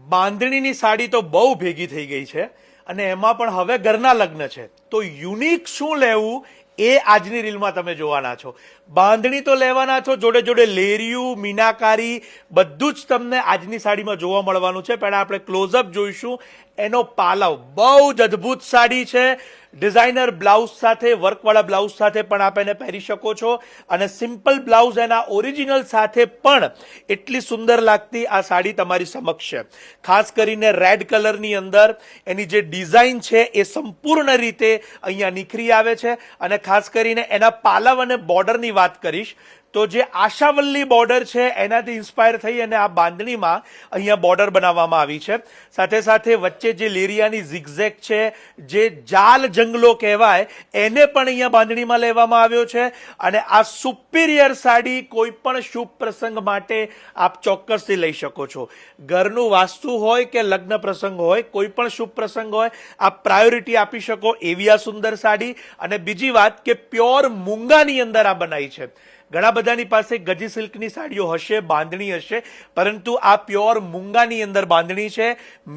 બાંધણીની સાડી તો બહુ ભેગી થઈ ગઈ છે અને એમાં પણ હવે ઘરના લગ્ન છે તો યુનિક શું લેવું એ આજની રીલમાં તમે જોવાના છો. બાંધણી તો લેવાના છો, જોડે જોડે લેરિયું, મીનાકારી બધું જ તમને આજની સાડીમાં જોવા મળવાનું છે. પહેલા આપણે ક્લોઝઅપ જોઈશું. એનો પાલવ બહુ જ અદ્ભુત સાડી છે. ડિઝાઇનર બ્લાઉઝ સાથે, વર્કવાળા બ્લાઉઝ સાથે પણ આપ એને પહેરી શકો છો અને સિમ્પલ બ્લાઉઝ એના ઓરિજિનલ સાથે પણ એટલી સુંદર લાગતી આ સાડી તમારી સમક્ષ છે. ખાસ કરીને રેડ કલરની અંદર એની જે ડિઝાઇન છે એ સંપૂર્ણ રીતે અહીંયા નિખરી આવે છે અને ખાસ કરીને એના પાલવ અને બોર્ડરની વાત કરીશ તો જે આશાવલ્લી બોર્ડર છે એનાથી ઇન્સ્પાયર થઈ અને આ બાંધણીમાં અહીંયા બોર્ડર બનાવવામાં આવી છે. સાથે સાથે વચ્ચે જે લેરિયાની ઝિગઝેગ છે, જે જાલ જંગલો કહેવાય, એને પણ અહીંયા બાંધણીમાં લેવામાં આવ્યો છે અને આ સુપિરિયર સાડી કોઈ પણ શુભ પ્રસંગ માટે આપ ચોક્કસથી લઈ શકો છો. ઘરનું વાસ્તુ હોય કે લગ્ન પ્રસંગ હોય, કોઈ પણ શુભ પ્રસંગ હોય, આપ પ્રાયોરિટી આપી શકો એવી આ સુંદર સાડી. અને બીજી વાત કે પ્યોર મૂંગાની અંદર આ બનાવી છે. ઘણા બધાની પાસે ગજી સિલ્કની સાડીઓ હશે, બાંધણી હશે, પરંતુ આ પ્યોર મૂંગાની અંદર બાંધણી છે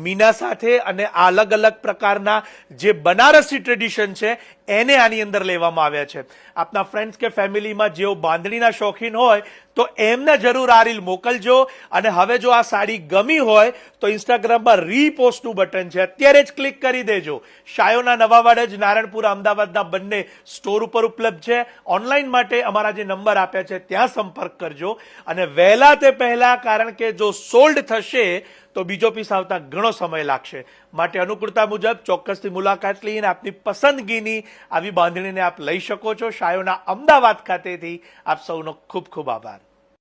મીના સાથે અને આ અલગ અલગ પ્રકારના જે બનારસી ટ્રેડિશન છે એને આની અંદર લેવામાં આવ્યા છે. આપના ફ્રેન્ડ્સ કે ફેમિલીમાં જેઓ બાંધણીના શોખીન હોય તો એમને જરૂર આ રીલ મોકલજો. અને હવે જો આ સાડી ગમી હોય તો ઇન્સ્ટાગ્રામમાં રીપોસ્ટનું બટન છે, અત્યારે જ ક્લિક કરી દેજો. શાયોના નવાવાડ જ નારણપુરા અમદાવાદના બંને સ્ટોર ઉપર ઉપલબ્ધ છે. ઓનલાઈન માટે અમારા જે નંબર આપ્યા છે ત્યાં સંપર્ક કરજો અને વહેલા તે પહેલા, કારણ કે જો સોલ્ડ થશે તો બીજો પીસ આવતા ઘણો સમય લાગશે. માટે અનુકૂળતા મુજબ ચોક્કસથી મુલાકાત લઈને આપની પસંદગીની આવી બાંધણીને આપ લઈ શકો છો. શાયોના અમદાવાદ ખાતેથી આપ સૌનો ખૂબ ખૂબ આભાર.